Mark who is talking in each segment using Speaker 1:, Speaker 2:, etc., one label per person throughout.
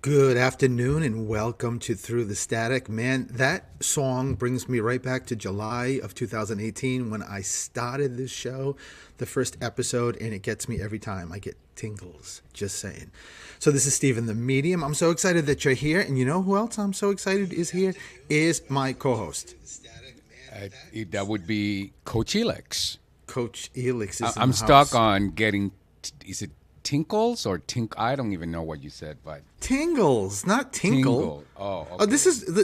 Speaker 1: Good afternoon and welcome to Through the Static. Man, that song brings me right back to July of 2018 when I started this show, the first episode, and it gets me every time. I get tingles, just saying. So this is Stephen the Medium. I'm so excited that you're here, and you know who else I'm so excited is here? Is my co-host.
Speaker 2: That would be Coach Elix.
Speaker 1: Coach Elix is
Speaker 2: I'm stuck on getting, is it Tinkles or Tink? I don't even know what you said, but
Speaker 1: Tingles, not Tinkle.
Speaker 2: Tingle. Oh, okay.
Speaker 1: Oh,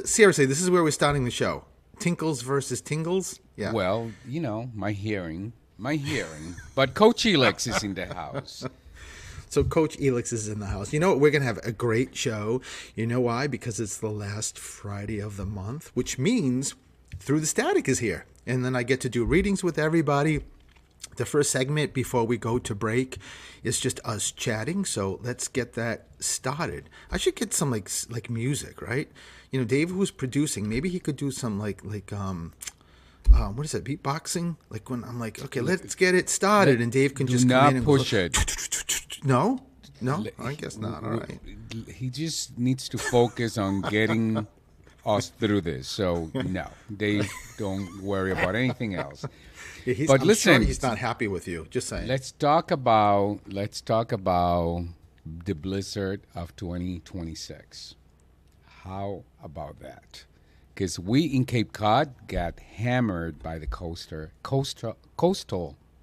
Speaker 1: seriously, this is where we're starting the show. Tinkles versus Tingles. Yeah.
Speaker 2: Well, my hearing. But Coach Elix is in the house.
Speaker 1: So Coach Elix is in the house. You know what? We're going to have a great show. You know why? Because it's the last Friday of the month, which means Through the Static is here. And then I get to do readings with everybody. The first segment before we go to break is just us chatting. So let's get that started. I should get some like music, right? You know, Dave, who's producing, maybe he could do some like what is that, beatboxing? Like when I'm like, okay, let's get it started, and Dave can just come in and
Speaker 2: push it.
Speaker 1: No, I guess not. All right.
Speaker 2: He just needs to focus on getting us through this. So no, Dave, don't worry about anything else.
Speaker 1: Yeah,
Speaker 2: but listen,
Speaker 1: sure he's not happy with you. Just saying.
Speaker 2: Let's talk about the blizzard of 2026. How about that? Because we in Cape Cod got hammered by the coastal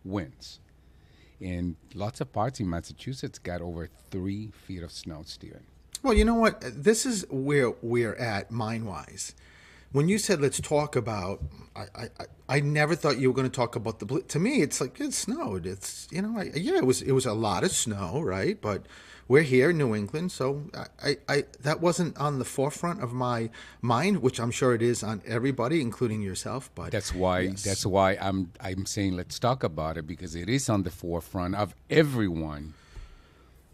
Speaker 2: winds, and lots of parts in Massachusetts got over 3 feet of snow, Stephen.
Speaker 1: Well, you know what? This is where we're at mind-wise. When you said let's talk about, I never thought you were going to talk about to me, it's like it snowed. It's it was a lot of snow, right? But we're here in New England, so I that wasn't on the forefront of my mind, which I'm sure it is on everybody, including yourself. But
Speaker 2: that's why I'm saying let's talk about it, because it is on the forefront of everyone.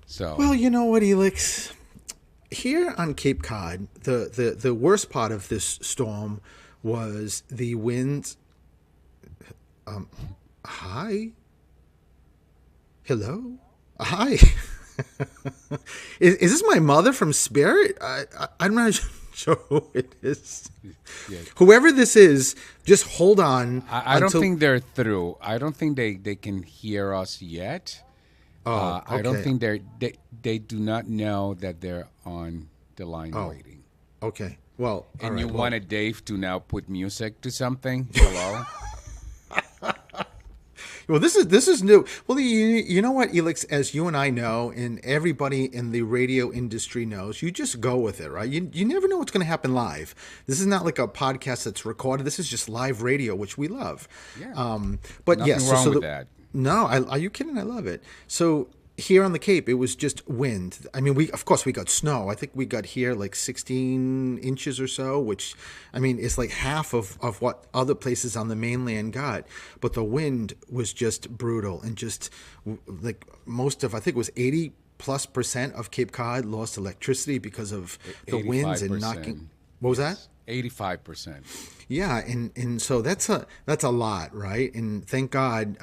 Speaker 2: So
Speaker 1: well, you know what, Elix. Here on Cape Cod, the worst part of this storm was the winds. Hi. Hello. Hi. Is this my mother from Spirit? I'm not sure who it is. Yeah. Whoever this is, just hold on.
Speaker 2: I don't think they're through. I don't think they can hear us yet.
Speaker 1: Oh, okay.
Speaker 2: I don't think they do not know that they're on the line waiting.
Speaker 1: Okay. Well,
Speaker 2: and you wanted Dave to now put music to something? Hello.
Speaker 1: Well, this is new. Well, you know what, Elix, as you and I know, and everybody in the radio industry knows, you just go with it, right? You never know what's going to happen live. This is not like a podcast that's recorded. This is just live radio, which we love.
Speaker 2: Yeah.
Speaker 1: But
Speaker 2: nothing
Speaker 1: yes,
Speaker 2: wrong with that.
Speaker 1: No, are you kidding? I love it. So here on the Cape, it was just wind. I mean, we got snow. I think we got here like 16 inches or so, which, I mean, is like half of what other places on the mainland got. But the wind was just brutal, and just like I think it was 80+% of Cape Cod lost electricity because of the winds and knocking. What was that?
Speaker 2: 85%.
Speaker 1: Yeah, and so that's a lot, right? And thank God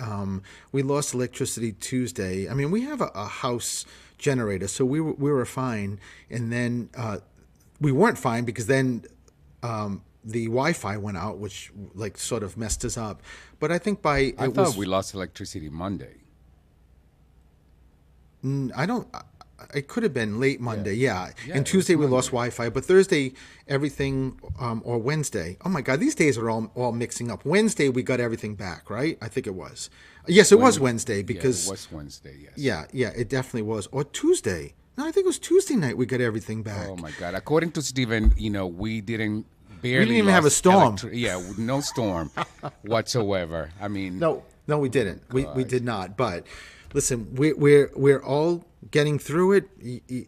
Speaker 1: we lost electricity Tuesday. I mean, we have a house generator, so we were fine. And then we weren't fine because then the Wi-Fi went out, which like sort of messed us up. But I think I thought
Speaker 2: we lost electricity Monday.
Speaker 1: It could have been late Monday, yeah. And Tuesday we lost Wi-Fi, but Thursday everything, or Wednesday. Oh my God, these days are all mixing up. Wednesday we got everything back, right? I think it was. Yes, it was Wednesday because
Speaker 2: it was Wednesday. Yes.
Speaker 1: Yeah, it definitely was. Or Tuesday. No, I think it was Tuesday night we got everything back.
Speaker 2: Oh my God! According to Stephen, we didn't
Speaker 1: even have a storm.
Speaker 2: No storm whatsoever. I mean,
Speaker 1: no, we didn't. We did not. But listen, we're all getting through it.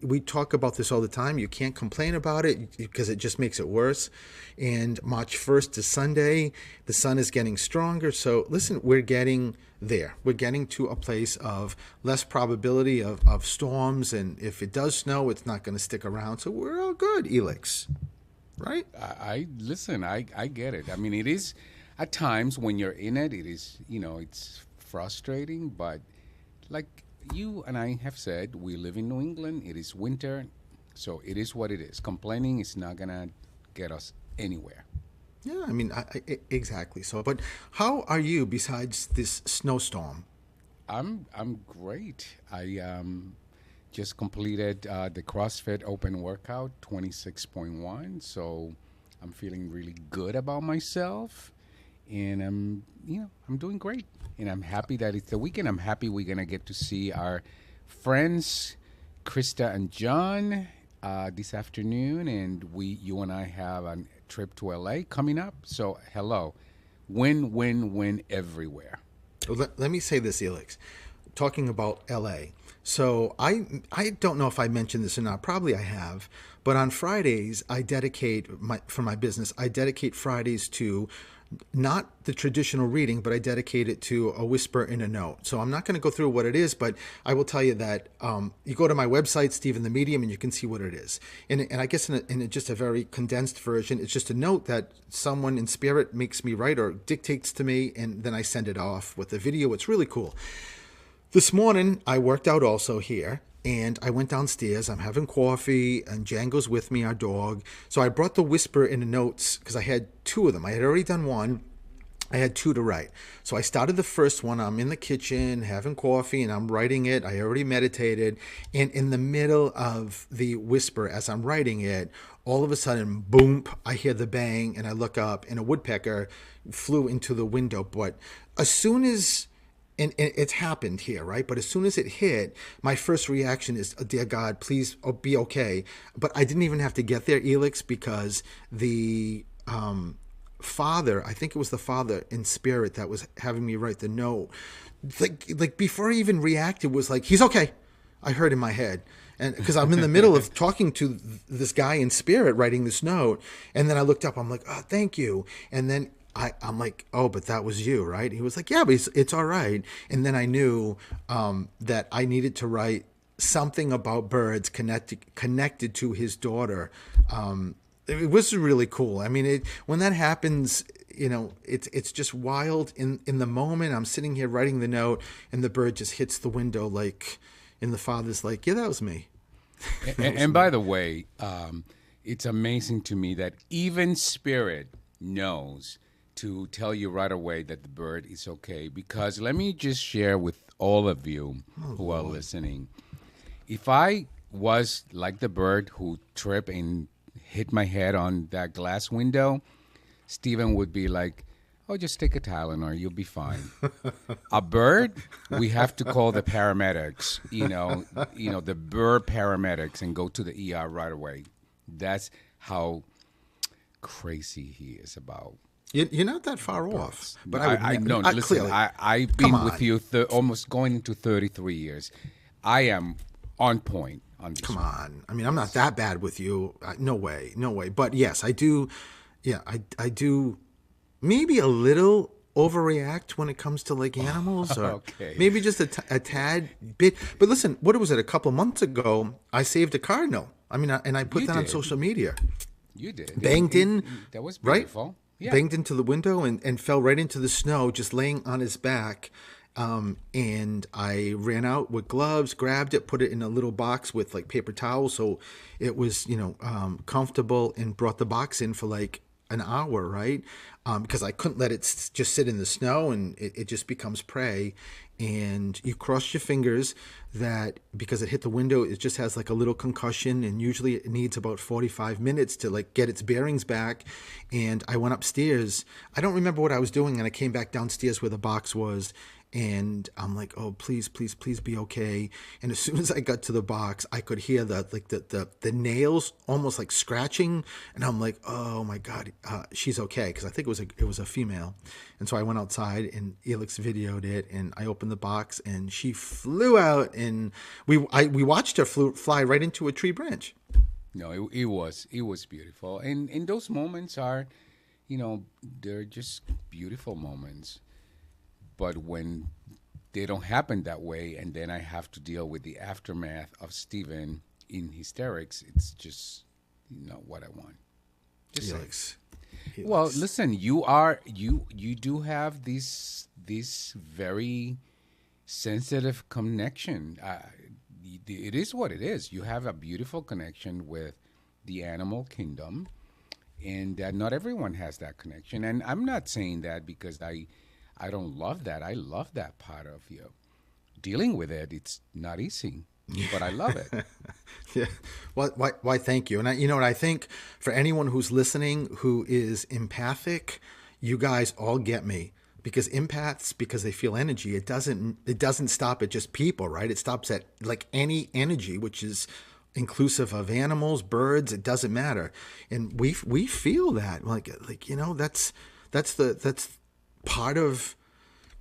Speaker 1: We talk about this all the time. You can't complain about it because it just makes it worse. And March 1st is Sunday. The sun is getting stronger. So listen, we're getting there. We're getting to a place of less probability of storms. And if it does snow, it's not going to stick around. So we're all good, Elix. Right?
Speaker 2: I listen, I get it. I mean, it is at times when you're in it, it is, it's frustrating, but like you and I have said, we live in New England. It is winter. So it is what it is. Complaining is not gonna get us anywhere.
Speaker 1: Yeah, I mean, exactly. So, but how are you besides this snowstorm?
Speaker 2: I'm great. I just completed the CrossFit Open Workout 26.1, so I'm feeling really good about myself, and I'm doing great, and I'm happy that it's the weekend. I'm happy we're gonna get to see our friends, Krista and John, this afternoon, and you and I have a trip to LA coming up. So hello, win, win, win everywhere.
Speaker 1: Well, let me say this, Elix. Talking about LA. So I don't know if I mentioned this or not. Probably I have. But on Fridays, for my business, I dedicate Fridays to not the traditional reading, but I dedicate it to a whisper in a note. So I'm not going to go through what it is, but I will tell you that you go to my website, Stephen the Medium, and you can see what it is. And I guess in just a very condensed version, it's just a note that someone in spirit makes me write or dictates to me, and then I send it off with a video. It's really cool. This morning, I worked out also here, and I went downstairs. I'm having coffee, and Django's with me, our dog. So I brought the whisper in the notes because I had two of them. I had already done one. I had two to write. So I started the first one. I'm in the kitchen having coffee, and I'm writing it. I already meditated. And in the middle of the whisper, as I'm writing it, all of a sudden, boom, I hear the bang, and I look up, and a woodpecker flew into the window. But as soon as and it's happened here, right? But as soon as it hit, my first reaction is, oh, dear God, please be okay. But I didn't even have to get there, Elix, because the father, I think it was the father in spirit that was having me write the note. Like before I even reacted, was like, he's okay. I heard in my head. And because I'm in the middle of talking to this guy in spirit writing this note. And then I looked up, I'm like, oh, thank you. And then I'm like, oh, but that was you, right? He was like, yeah, but it's all right. And then I knew that I needed to write something about birds connected to his daughter. It was really cool. I mean, when that happens, it's just wild. In the moment, I'm sitting here writing the note, and the bird just hits the window, and the father's like, yeah, that was me.
Speaker 2: And by the way, it's amazing to me that even spirit knows to tell you right away that the bird is okay. Because let me just share with all of you who are listening. If I was like the bird who tripped and hit my head on that glass window, Stephen would be like, oh, just take a Tylenol, you'll be fine. A bird, we have to call the paramedics, the bird paramedics, and go to the ER right away. That's how crazy he is about.
Speaker 1: You're not that far off. But
Speaker 2: listen, I've been with you almost going into 33 years. I am on point on this.
Speaker 1: Come on. I mean, I'm not that bad with you. No way. But yes, I do. Yeah, I do maybe a little overreact when it comes to like animals, or
Speaker 2: okay.
Speaker 1: Maybe just a tad bit. But listen, what was it? A couple months ago, I saved a cardinal. I mean, and I put that on social media.
Speaker 2: You did.
Speaker 1: Banged in.
Speaker 2: That was beautiful.
Speaker 1: Right?
Speaker 2: Yeah.
Speaker 1: Banged into the window and fell right into the snow, just laying on his back. And I ran out with gloves, grabbed it, put it in a little box with like paper towels, so it was comfortable, and brought the box in for like an hour, right? Because I couldn't let it just sit in the snow, and it just becomes prey. And you cross your fingers that because it hit the window, it just has like a little concussion, and usually it needs about 45 minutes to like get its bearings back. And I went upstairs. I don't remember what I was doing, and I came back downstairs where the box was. And I'm like, oh, please be okay. And as soon as I got to the box, I could hear the nails almost like scratching. And I'm like, oh my God, she's okay. Because I think it was a female. And so I went outside, and Elix videoed it, and I opened the box, and she flew out, and we watched her fly right into a tree branch.
Speaker 2: No, it was beautiful. And those moments are, they're just beautiful moments. But when they don't happen that way, and then I have to deal with the aftermath of Stephen in hysterics, it's just not what I want.
Speaker 1: Felix.
Speaker 2: Well, listen, you do have this very sensitive connection. it is what it is. You have a beautiful connection with the animal kingdom, and not everyone has that connection. And I'm not saying that because I don't love that. I love that part of you. Dealing with it, it's not easy, but I love it.
Speaker 1: Yeah. Why, thank you. And you know what? I think for anyone who's listening who is empathic, you guys all get me. Because empaths, because they feel energy, it doesn't stop at just people, right? It stops at like any energy, which is inclusive of animals, birds. It doesn't matter, and we feel that like that's part of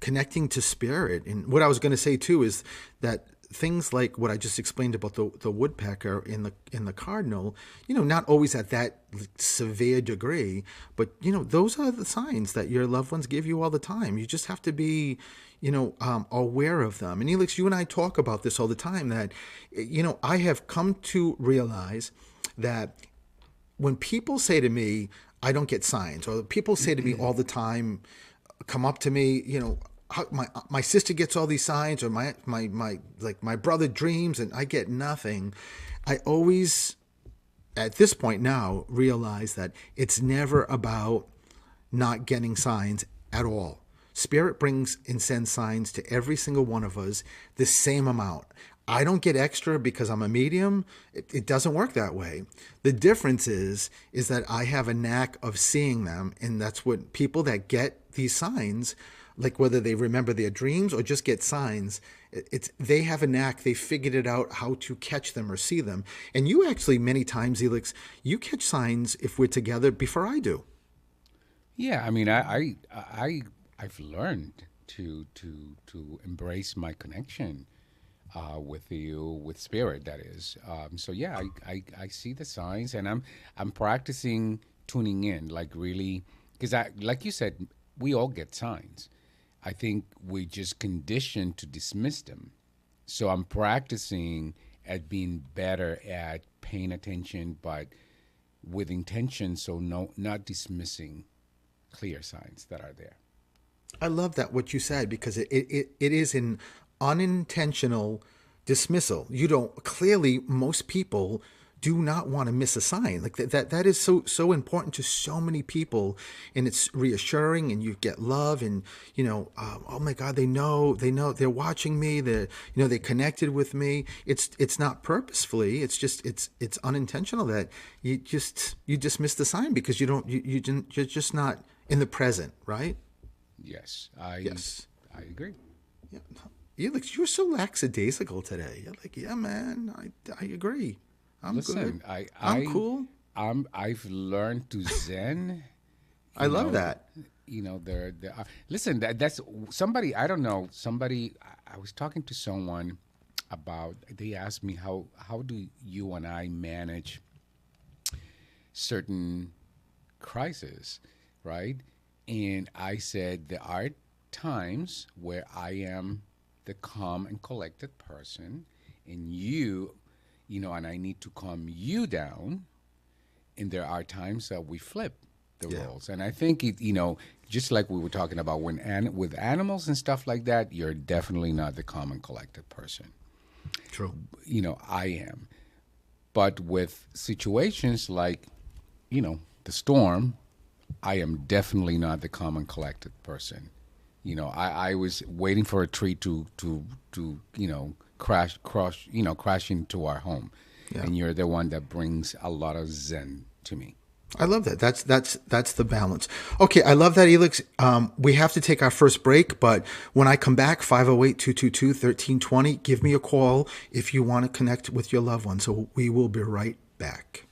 Speaker 1: connecting to spirit. And what I was going to say too is that things like what I just explained about the woodpecker in the cardinal, not always at that severe degree, but those are the signs that your loved ones give you all the time. You just have to be, aware of them. And Elix, you and I talk about this all the time. That, I have come to realize that when people say to me, I don't get signs, or people say to me all the time, come up to me, my sister gets all these signs, or my brother dreams and I get nothing. I always, at this point now, realize that it's never about not getting signs at all. Spirit brings and sends signs to every single one of us the same amount. I don't get extra because I'm a medium. It doesn't work that way. The difference is that I have a knack of seeing them, and that's what people that get these signs, like whether they remember their dreams or just get signs, they have a knack. They figured it out how to catch them or see them. And you actually, many times, Elix, you catch signs if we're together before I do.
Speaker 2: Yeah, I mean, I've learned to embrace my connection with you, with spirit. That is. So yeah, I see the signs, and I'm practicing tuning in, like really, because like you said, we all get signs. I think we just conditioned to dismiss them. So I'm practicing at being better at paying attention, but with intention. So no, not dismissing clear signs that are there.
Speaker 1: I love that what you said, because it is an unintentional dismissal. You don't, clearly most people do not want to miss a sign. Like that is so important to so many people, and it's reassuring, and you get love, and oh my God, they know they're watching me, they connected with me. It's not purposefully, it's unintentional that you dismiss the sign because you're just not in the present, right?
Speaker 2: Yes,
Speaker 1: Yes.
Speaker 2: I agree.
Speaker 1: Yeah. You're so lackadaisical today. You're like, yeah, man, I agree. I'm good.
Speaker 2: Listen,
Speaker 1: I'm cool.
Speaker 2: I've learned to zen.
Speaker 1: I
Speaker 2: You
Speaker 1: love
Speaker 2: know,
Speaker 1: that.
Speaker 2: there are, listen, that's somebody, I don't know, somebody, I was talking to someone about, they asked me how do you and I manage certain crises, right? And I said there are times where I am the calm and collected person, and and I need to calm you down. And there are times that we flip the
Speaker 1: Yeah.
Speaker 2: roles. And I think just like we were talking about with animals and stuff like that, you're definitely not the calm and collected person.
Speaker 1: True.
Speaker 2: I am. But with situations like, the storm, I am definitely not the calm and collected person. I was waiting for a tree to crash into our home,
Speaker 1: Yeah.
Speaker 2: and you're the one that brings a lot of zen to me.
Speaker 1: I love that. That's the balance. Okay, I love that, Elix. We have to take our first break, but when I come back, 508-222-1320, give me a call if you want to connect with your loved one. So we will be right back.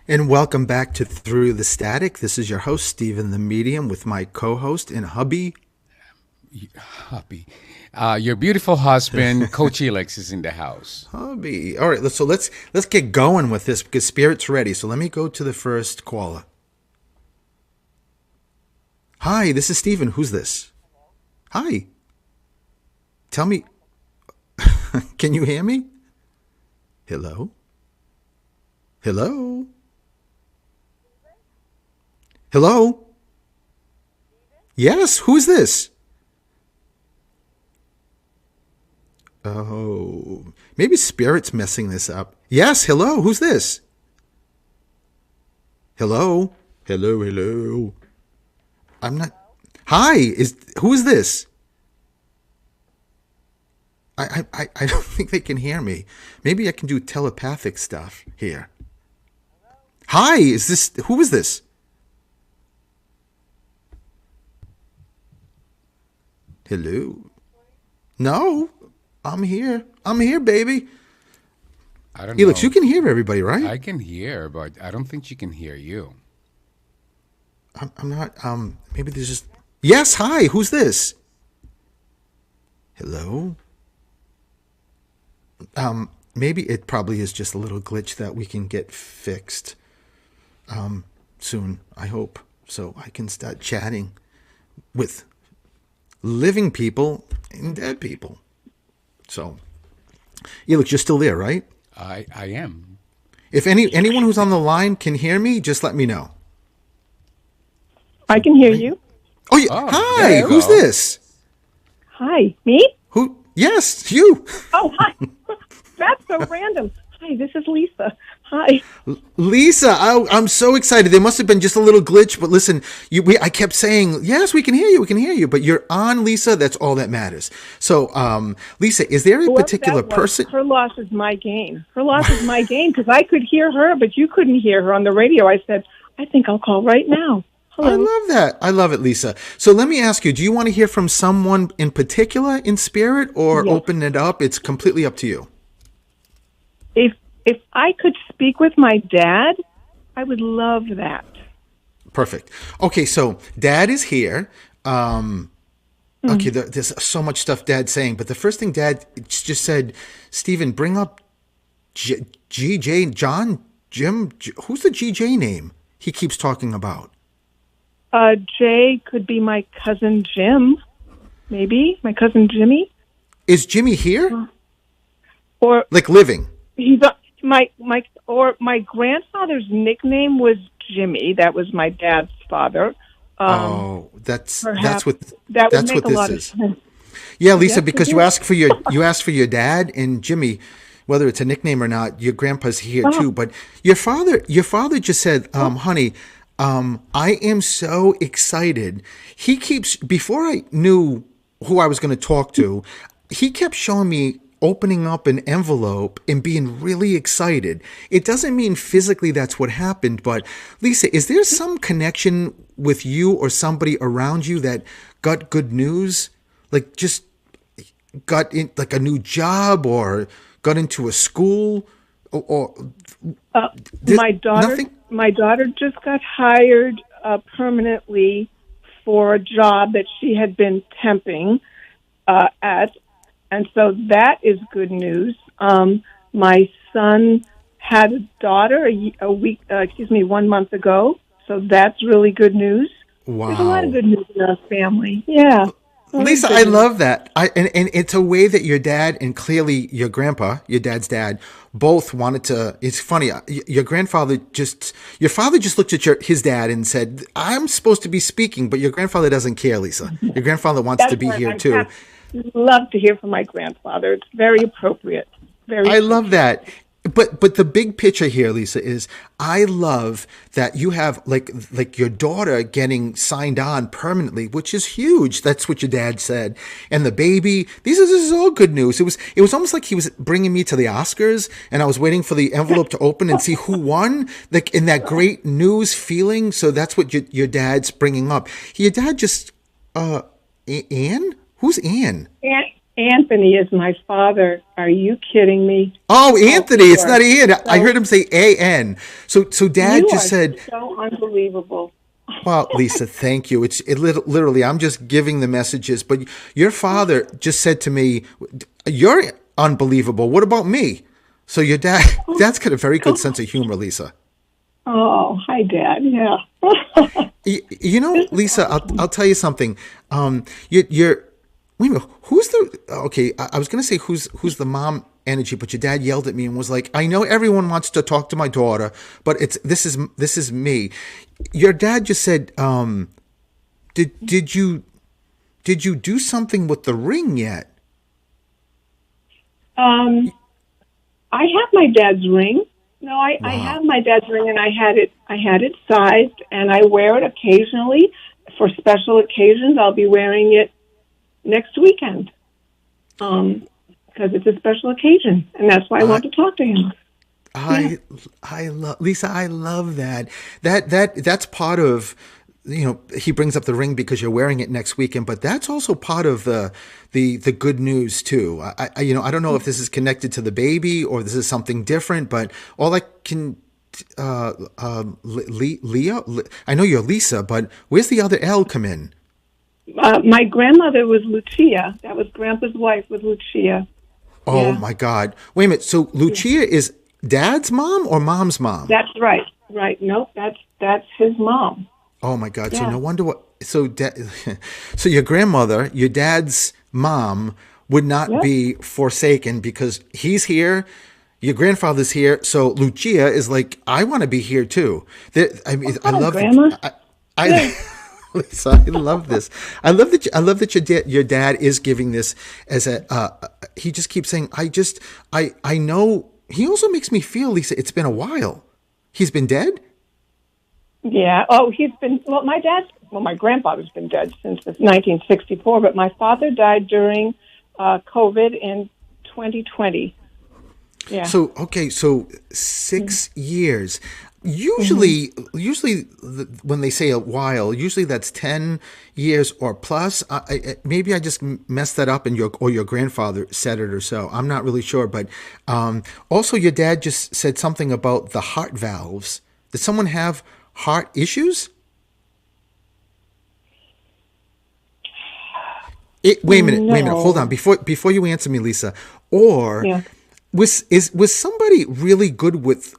Speaker 1: And welcome back to Through the Static. This is your host, Stephen the Medium, with my co-host and hubby.
Speaker 2: Your beautiful husband, Coach Elix, is in the house.
Speaker 1: Hubby. All right, so let's get going with this because Spirit's ready. So let me go to the first caller. Hi, this is Stephen. Who's this? Hi. Tell me. Can you hear me? Hello? Hello? Hello? Yes, who's this? Oh, maybe Spirit's messing this up. Yes, hello, who's this? Hello? Hello? I'm not. Hi, who is this? I don't think they can hear me. Maybe I can do telepathic stuff here. Hi, who is this? Hello? No, I'm here. I'm here, baby.
Speaker 2: I don't know.
Speaker 1: Elix, you can hear everybody, right?
Speaker 2: I can hear, but I don't think she can hear you.
Speaker 1: I'm not, maybe there's just... Yes, hi, who's this? Hello? Maybe it probably is just a little glitch that we can get fixed soon, I hope. So I can start chatting with living people and dead people. So, Elix, you're still there, right?
Speaker 2: I am.
Speaker 1: If anyone who's on the line can hear me, just let me know.
Speaker 3: I can hear you.
Speaker 1: Oh, yeah.
Speaker 2: Oh,
Speaker 1: Hi,
Speaker 2: there you
Speaker 1: who's
Speaker 2: go.
Speaker 1: this?
Speaker 3: Hi, me?
Speaker 1: Who? Yes, you.
Speaker 3: Oh, hi. That's so random. Hi, this is Lisa. Hi.
Speaker 1: Lisa, I'm so excited. There must have been just a little glitch, but listen, I kept saying, yes, we can hear you, but you're on, Lisa. That's all that matters. So, Lisa, is there a
Speaker 3: Whoever
Speaker 1: particular
Speaker 3: that was,
Speaker 1: person?
Speaker 3: Her loss is my gain. Her loss is my gain because I could hear her, but you couldn't hear her on the radio. I said, I think I'll call right now. Hello.
Speaker 1: I love that. I love it, Lisa. So let me ask you, do you want to hear from someone in particular in spirit or
Speaker 3: Yes.
Speaker 1: open it up? It's completely up to you.
Speaker 3: If I could speak with my dad, I would love that.
Speaker 1: Perfect. Okay, so Dad is here. Okay, there's so much stuff Dad's saying, but the first thing Dad just said, Stephen, bring up GJ, John, Jim. Who's the GJ name he keeps talking about?
Speaker 3: Jay could be my cousin Jim, maybe my cousin Jimmy,
Speaker 1: Is Jimmy here?
Speaker 3: or
Speaker 1: Like living?
Speaker 3: he's my grandfather's nickname was Jimmy. That was my dad's father.
Speaker 1: That's
Speaker 3: Perhaps
Speaker 1: what
Speaker 3: that would
Speaker 1: that's
Speaker 3: make
Speaker 1: what
Speaker 3: a lot
Speaker 1: this
Speaker 3: of
Speaker 1: is.
Speaker 3: sense.
Speaker 1: Yeah, Lisa,
Speaker 3: Yes,
Speaker 1: because
Speaker 3: it
Speaker 1: you
Speaker 3: is.
Speaker 1: asked for your dad and Jimmy, whether it's a nickname or not. Your grandpa's here
Speaker 3: Uh-huh.
Speaker 1: too, but your father just said, honey, I am so excited. He keeps, before I knew who I was going to talk to, he kept showing me opening up an envelope and being really excited. It doesn't mean physically that's what happened, but Lisa, is there some connection with you or somebody around you that got good news? Like just got in like a new job or got into a school or
Speaker 3: My daughter,
Speaker 1: nothing?
Speaker 3: my daughter just got hired permanently for a job that she had been temping at, and so that is good news. My son had a daughter 1 month ago, so that's really good news.
Speaker 1: Wow.
Speaker 3: There's a lot of good news in our family. Yeah.
Speaker 1: Lisa, I love that. And it's a way that your dad and clearly your grandpa, your dad's dad, both wanted to. It's funny. Your father just looked at his dad and said, "I'm supposed to be speaking," but your grandfather doesn't care, Lisa. Your grandfather wants to be
Speaker 3: That's
Speaker 1: here
Speaker 3: right.
Speaker 1: too.
Speaker 3: Love to hear from my grandfather. It's very appropriate. Very.
Speaker 1: I love that. But the big picture here, Lisa, is I love that you have like your daughter getting signed on permanently, which is huge. That's what your dad said. And the baby, this is all good news. It was almost like he was bringing me to the Oscars, and I was waiting for the envelope to open and see who won. Like in that great news feeling. So that's what your dad's bringing up. Your dad just Anne? Who's Anne?
Speaker 3: Anthony is my father. Are you kidding me?
Speaker 1: Oh, Anthony, it's not Ian.
Speaker 3: So,
Speaker 1: I heard him say A-N. So Dad
Speaker 3: you
Speaker 1: just
Speaker 3: are
Speaker 1: said,
Speaker 3: so unbelievable.
Speaker 1: well, Lisa, thank you. Literally, I'm just giving the messages. But your father just said to me, you're unbelievable. What about me? So your dad's got a very good sense of humor, Lisa.
Speaker 3: Oh, hi, Dad. Yeah.
Speaker 1: You know, Lisa, I'll tell you something. You're wait a minute. Who's the okay? I was gonna say who's the mom energy, but your dad yelled at me and was like, "I know everyone wants to talk to my daughter, but this is me." Your dad just said, "Did you do something with the ring yet?"
Speaker 3: I have my dad's ring. No, I
Speaker 1: Wow.
Speaker 3: have my dad's ring, and I had it sized, and I wear it occasionally for special occasions. I'll be wearing it next weekend, because it's a special occasion, and that's why I want to talk to him.
Speaker 1: I love Lisa. I love that. That's part of, you know, he brings up the ring because you're wearing it next weekend, but that's also part of the good news too. I don't know if this is connected to the baby or this is something different, but all I can Leah, I know you're Lisa, but where's the other L come in?
Speaker 3: My grandmother was Lucia. That was Grandpa's wife, was Lucia.
Speaker 1: Oh
Speaker 3: Yeah.
Speaker 1: my God! Wait a minute. So Lucia is Dad's mom or Mom's mom?
Speaker 3: That's right. Right. Nope. That's his mom.
Speaker 1: Oh my God! So
Speaker 3: Yeah.
Speaker 1: no wonder what. So so your grandmother, your dad's mom, would not
Speaker 3: Yep.
Speaker 1: be forsaken because he's here. Your grandfather's here, so Lucia is like, I want to be here too. I mean, I love
Speaker 3: Grandma.
Speaker 1: I Lisa, I love this. I love that your dad is giving this as a. He just keeps saying, I know. He also makes me feel, Lisa, it's been a while. He's been dead.
Speaker 3: Yeah. Oh, my grandfather's been dead since 1964, but my father died during COVID in 2020. Yeah.
Speaker 1: So 6 years. Usually, when they say a while, usually that's 10 years or plus. Maybe I just messed that up, and your grandfather said it or so. I'm not really sure, but also your dad just said something about the heart valves. Did someone have heart issues? Wait a minute, hold on. Before you answer me, Lisa, or
Speaker 3: Yeah.
Speaker 1: was somebody really good with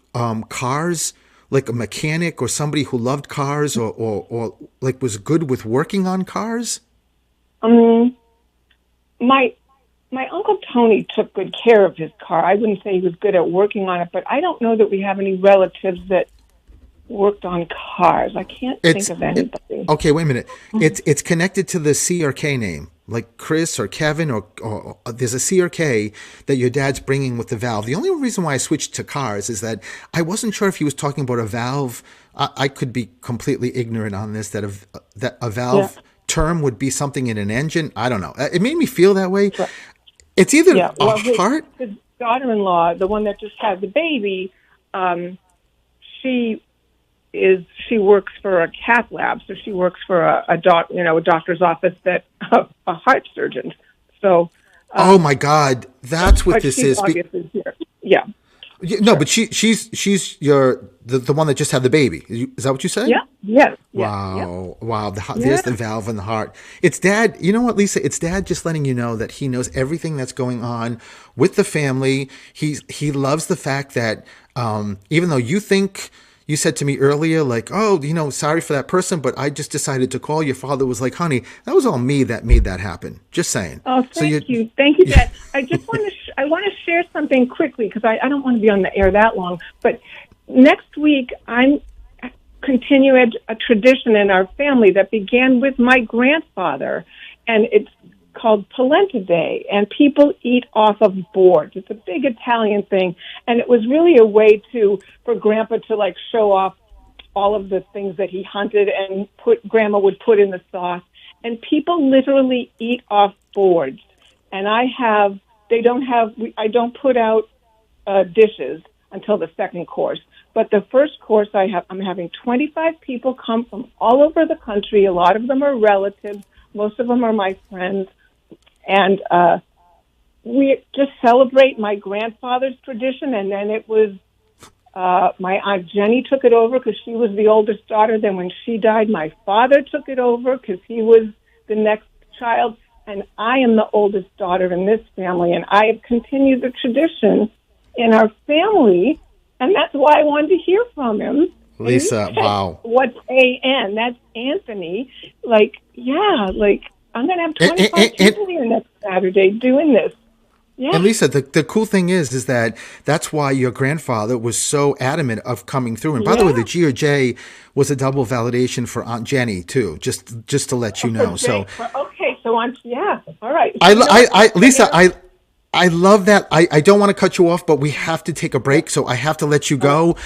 Speaker 1: cars, like a mechanic or somebody who loved cars, or like was good with working on cars?
Speaker 3: My Uncle Tony took good care of his car. I wouldn't say he was good at working on it, but I don't know that we have any relatives that worked on cars. I can't think of anybody.
Speaker 1: Okay, wait a minute. It's connected to the C or K name, like Chris or Kevin, or there's a C or K that your dad's bringing with the valve. The only reason why I switched to cars is that I wasn't sure if he was talking about a valve. I could be completely ignorant on this, that a valve term would be something in an engine. I don't know. It made me feel that way.
Speaker 3: Right.
Speaker 1: It's either
Speaker 3: Well,
Speaker 1: a heart.
Speaker 3: His daughter-in-law, the one that just had the baby, she works for a cath lab, so she works for a doctor's office that a heart surgeon. So.
Speaker 1: Oh my God, that's what this is.
Speaker 3: Obviously here. Yeah.
Speaker 1: No, but she's the one that just had the baby. Is that what you said?
Speaker 3: Yeah. Yes.
Speaker 1: Wow. Yeah. Wow. There's the valve in the heart. It's Dad. You know what, Lisa? It's Dad just letting you know that he knows everything that's going on with the family. He loves the fact that even though you said to me earlier, like, oh, sorry for that person, but I just decided to call. Your father was like, honey, that was all me that made that happen. Just saying.
Speaker 3: Oh, thank you, Dad. I just want to share something quickly because I don't want to be on the air that long. But next week, I'm continuing a tradition in our family that began with my grandfather, and it's called Polenta Day, and people eat off of boards. It's a big Italian thing, and it was really a way for Grandpa to show off all of the things that he hunted and Grandma would put in the sauce, and people literally eat off boards. And I don't put out dishes until the second course. But the first course I'm having 25 people come from all over the country. A lot of them are relatives. Most of them are my friends. And we just celebrate my grandfather's tradition, and then it was my Aunt Jenny took it over because she was the oldest daughter. Then when she died, my father took it over because he was the next child. And I am the oldest daughter in this family, and I have continued the tradition in our family, and that's why I wanted to hear from him.
Speaker 1: Lisa, wow.
Speaker 3: What's A.N.? That's Anthony. Like, yeah, like, I'm going to have 25 people here next Saturday doing this. Yeah.
Speaker 1: And Lisa, the cool thing is that that's why your grandfather was so adamant of coming through. And by the way, the G or J was a double validation for Aunt Jenny too. Just to let you know. So
Speaker 3: okay, so all right.
Speaker 1: Lisa, I love that. I don't want to cut you off, but we have to take a break, so I have to let you go.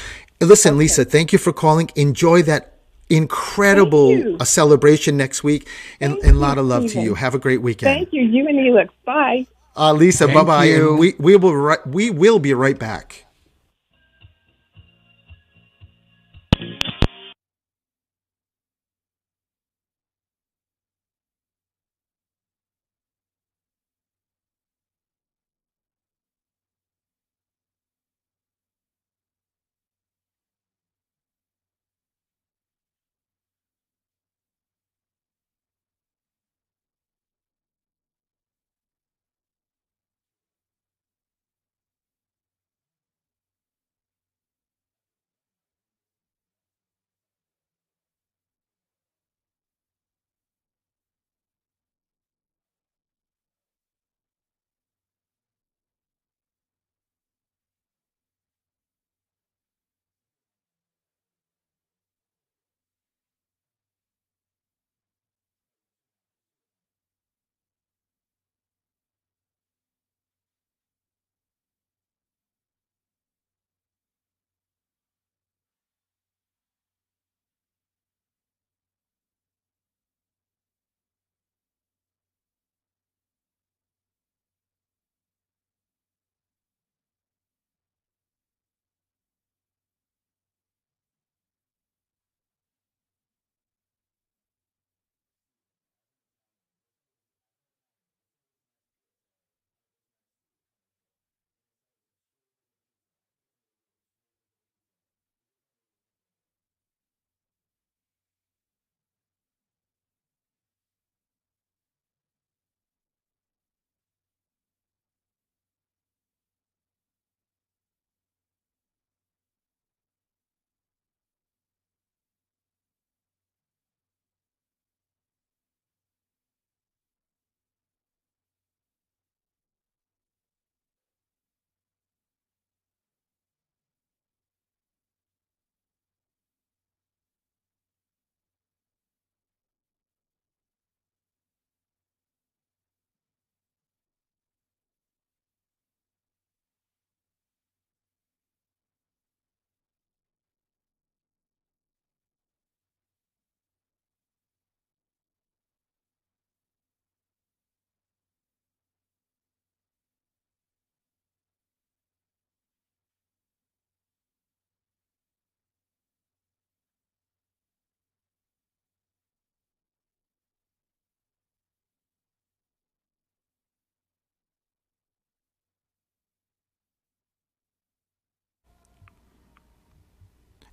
Speaker 1: Listen, Lisa, thank you for calling. Enjoy that incredible celebration next week, and a lot of love to you. Have a great weekend.
Speaker 3: Thank you. You and Elix. Bye.
Speaker 1: Lisa, bye-bye. And we will be right back.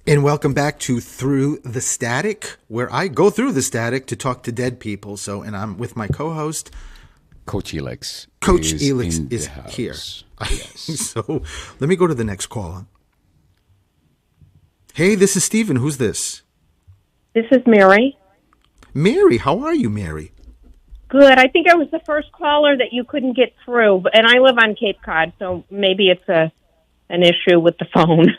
Speaker 1: And welcome back to Through the Static, where I go through the static to talk to dead people. So, and I'm with my co-host,
Speaker 2: Coach Elix.
Speaker 1: Coach Elix is here.
Speaker 2: Yes.
Speaker 1: So let me go to the next caller. Hey, this is Stephen. Who's this?
Speaker 4: This is Mary.
Speaker 1: Mary, how are you, Mary?
Speaker 4: Good. I think I was the first caller that you couldn't get through, and I live on Cape Cod, so maybe it's an issue with the phone.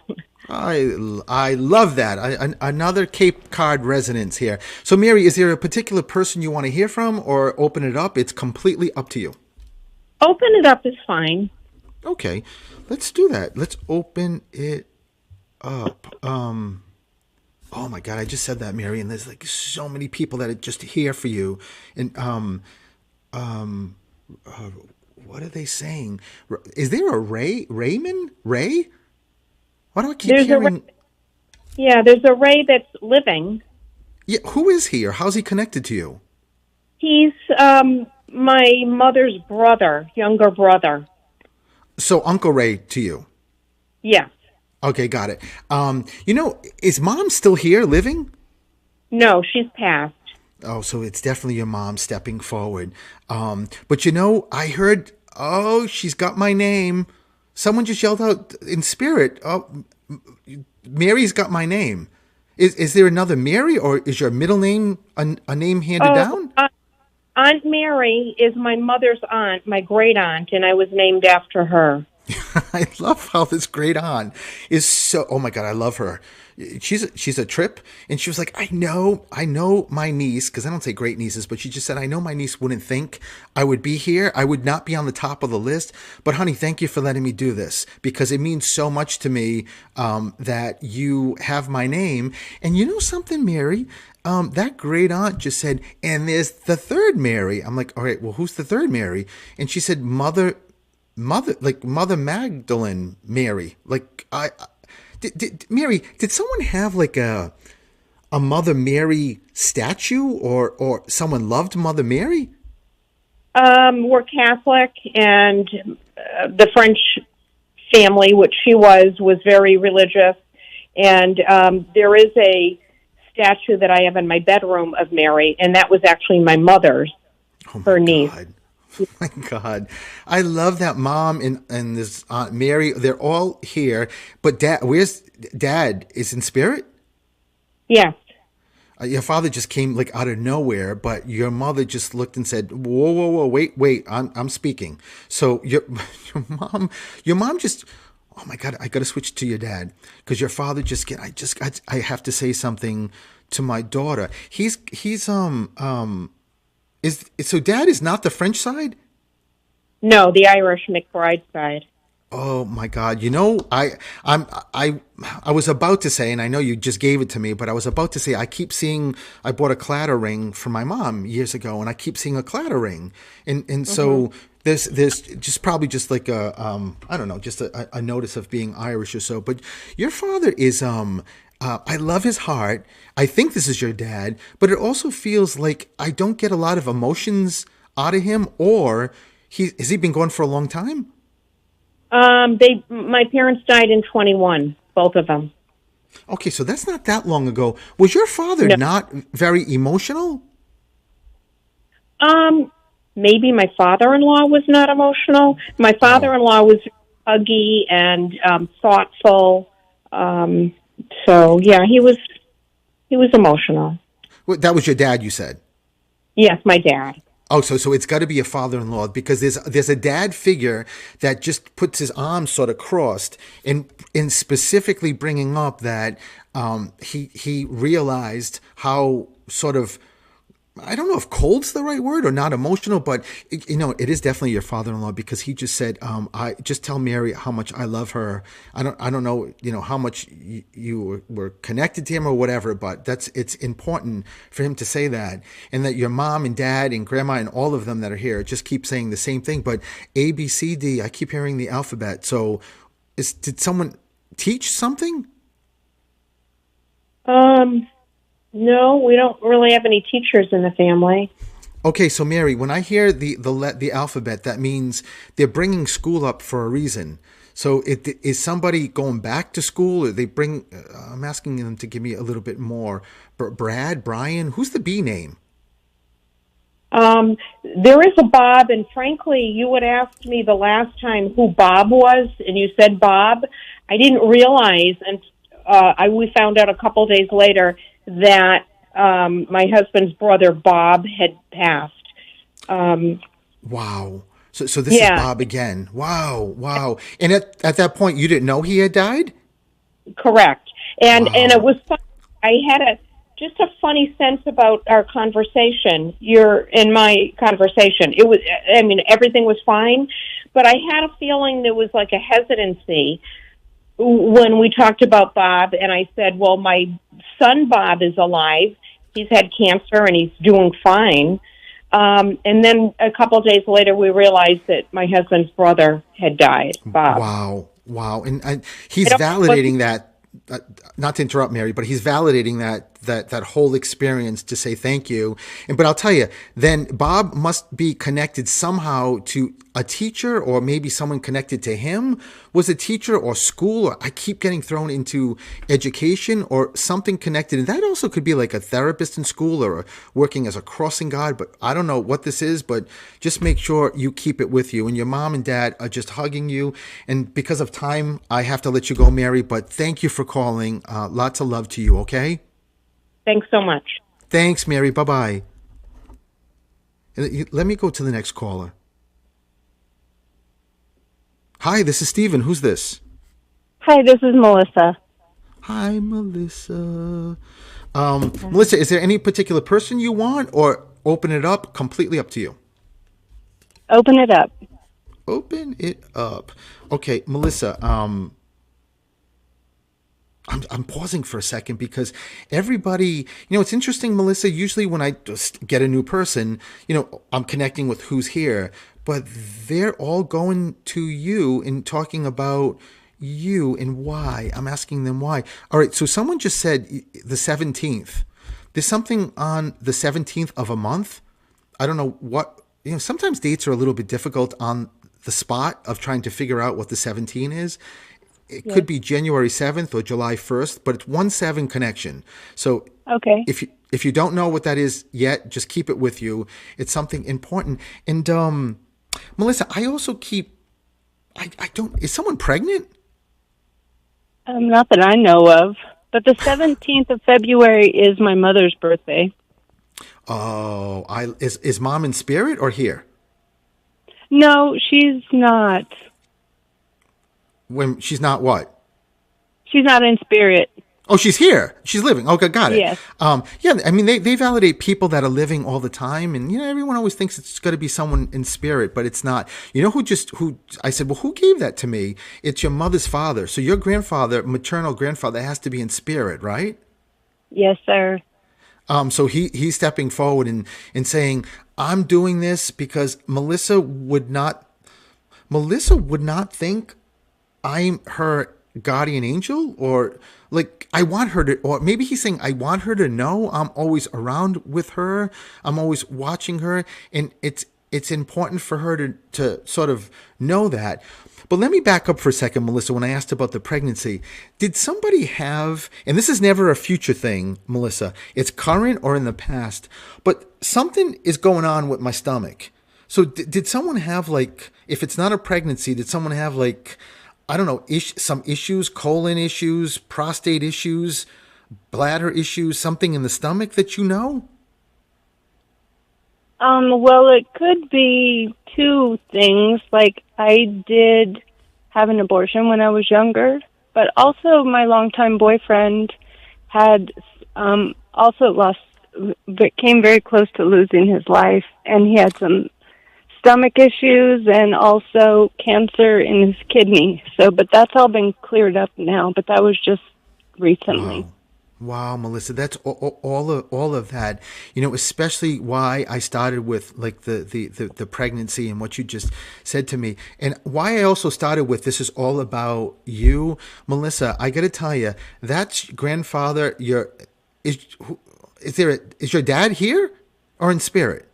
Speaker 1: I love that. Another Cape Cod residence here. So, Mary, is there a particular person you want to hear from, or open it up? It's completely up to you.
Speaker 4: Open it up is fine.
Speaker 1: Okay, let's do that. Let's open it up. Oh my God, I just said that, Mary, and there's like so many people that are just here for you. And what are they saying? Is there a Raymond? Ray? Why do I keep hearing?
Speaker 4: There's a Ray that's living.
Speaker 1: Yeah, who is he, or how's he connected to you?
Speaker 4: He's my mother's brother, younger brother.
Speaker 1: So Uncle Ray to you.
Speaker 4: Yes.
Speaker 1: Okay, got it. Is Mom still here living?
Speaker 4: No, she's passed.
Speaker 1: Oh, so it's definitely your mom stepping forward. But I heard, oh, she's got my name. Someone just yelled out in spirit, oh, Mary's got my name. Is there another Mary, or is your middle name a name handed down?
Speaker 4: Aunt Mary is my mother's aunt, my great aunt, and I was named after her.
Speaker 1: I love how this great aunt is so, oh my God, I love her. She's a trip. And she was like, I know my niece, because I don't say great nieces, but she just said, I know my niece wouldn't think I would be here. I would not be on the top of the list. But honey, thank you for letting me do this, because it means so much to me that you have my name. And you know something, Mary? That great aunt just said, and there's the third Mary. I'm like, all right, well, who's the third Mary? And she said, Mother Magdalene Mary. Like, Mary, did someone have like a Mother Mary statue, or someone loved Mother Mary?
Speaker 4: We're Catholic, and the French family, which she was very religious. And there is a statue that I have in my bedroom of Mary, and that was actually my mother's, her niece.
Speaker 1: Oh my God. I love that Mom and this Aunt Mary. They're all here. But where's Dad? Is in spirit?
Speaker 4: Yes.
Speaker 1: Your father just came like out of nowhere, but your mother just looked and said, whoa, wait, I'm speaking. So your mom just, oh my God, I got to switch to your dad, because your father I have to say something to my daughter. So Dad is not the French side?
Speaker 4: No, the Irish McBride side.
Speaker 1: Oh my God! I was about to say, and I know you just gave it to me, but I was about to say, I keep seeing. I bought a clatter ring for my mom years ago, and I keep seeing a clatter ring, and so there's just probably just like a I don't know, just a notice of being Irish or so. But your father is I love his heart. I think this is your dad, but it also feels like I don't get a lot of emotions out of him. Or has he been gone for a long time?
Speaker 4: My parents died in 21, both of them.
Speaker 1: Okay, so that's not that long ago. Was your father not very emotional?
Speaker 4: Maybe my father-in-law was not emotional. My father-in-law was huggy and thoughtful. So yeah, he was emotional.
Speaker 1: Well, that was your dad, you said?
Speaker 4: Yes, my dad.
Speaker 1: Oh, so it's got to be a father-in-law, because there's a dad figure that just puts his arms sort of crossed, and in specifically bringing up that he realized how sort of, I don't know if cold's the right word or not emotional, but it is definitely your father-in-law, because he just said, I just tell Mary how much I love her. I don't know, how much you were connected to him or whatever, but it's important for him to say that, and that your mom and dad and grandma and all of them that are here just keep saying the same thing. But A, B, C, D, I keep hearing the alphabet. So did someone teach something?
Speaker 4: No, we don't really have any teachers in the family.
Speaker 1: Okay, so Mary, when I hear the alphabet, that means they're bringing school up for a reason. So is somebody going back to school, or they bring? I'm asking them to give me a little bit more. Brad, Brian, who's the B name?
Speaker 4: There is a Bob, and frankly, you had asked me the last time who Bob was, and you said Bob. I didn't realize, and we found out a couple days later that my husband's brother Bob had passed.
Speaker 1: Wow. So this is Bob again. Wow. And at that point, you didn't know he had died?
Speaker 4: Correct. And it was fun. I had just a funny sense about our conversation. In my conversation. It was, everything was fine, but I had a feeling there was like a hesitancy when we talked about Bob, and I said, well, my son Bob is alive. He's had cancer, and he's doing fine. And then a couple of days later, we realized that my husband's brother had died, Bob.
Speaker 1: Wow. And he's validating that, not to interrupt, Mary, but he's validating that whole experience to say thank you. But I'll tell you, then Bob must be connected somehow to a teacher, or maybe someone connected to him was a teacher or school, or I keep getting thrown into education or something connected. And that also could be like a therapist in school or working as a crossing guard. But I don't know what this is, but just make sure you keep it with you. And your mom and dad are just hugging you. And because of time, I have to let you go, Mary. But thank you for calling. Lots of love to you, okay?
Speaker 4: Thanks so much.
Speaker 1: Thanks, Mary. Bye-bye. Let me go to the next caller. Hi, this is Steven. Who's this?
Speaker 5: Hi, this is Melissa.
Speaker 1: Hi, Melissa. Melissa, is there any particular person you want, or open it up? Completely up to you.
Speaker 5: Open it up.
Speaker 1: Open it up. Okay, Melissa, I'm pausing for a second because everybody, it's interesting, Melissa, usually when I just get a new person, I'm connecting with who's here, but they're all going to you and talking about you and why. I'm asking them why. All right, so someone just said the 17th. There's something on the 17th of a month. I don't know what, sometimes dates are a little bit difficult on the spot of trying to figure out what the 17 is. It could be January 7th or July 1st, but it's 1-7 connection. So
Speaker 5: okay.
Speaker 1: If you don't know what that is yet, just keep it with you. It's something important. And Melissa, I also keep, is someone pregnant?
Speaker 5: Not that I know of, but the 17th of February is my mother's birthday.
Speaker 1: Oh, is mom in spirit or here?
Speaker 5: No, she's not.
Speaker 1: When she's not what?
Speaker 5: She's not in spirit.
Speaker 1: Oh, she's here. She's living. Okay, got it.
Speaker 5: Yes.
Speaker 1: Yeah, I mean, they validate people that are living all the time. And, everyone always thinks it's got to be someone in spirit, but it's not. Who I said, well, who gave that to me? It's your mother's father. So your grandfather, maternal grandfather, has to be in spirit, right?
Speaker 5: Yes, sir.
Speaker 1: So he's stepping forward and saying, I'm doing this because Melissa would not think I'm her guardian angel, or like I want her to, or maybe he's saying I want her to know I'm always around with her. I'm always watching her. And it's important for her to sort of know that. But let me back up for a second, Melissa, when I asked about the pregnancy. Did somebody have, and this is never a future thing, Melissa, it's current or in the past, but something is going on with my stomach. So did someone have, like, if it's not a pregnancy, did someone have, like, I don't know, some issues, colon issues, prostate issues, bladder issues, something in the stomach that you know?
Speaker 5: Well, it could be two things. Like, I did have an abortion when I was younger, but also my longtime boyfriend had also came very close to losing his life, and he had some stomach issues and also cancer in his kidney. So, but that's all been cleared up now, but that was just recently.
Speaker 1: Wow, Melissa, that's all of that, especially why I started with like the pregnancy and what you just said to me, and why I also started with this is all about you, Melissa. I got to tell you, that's grandfather. Is your dad here or in spirit?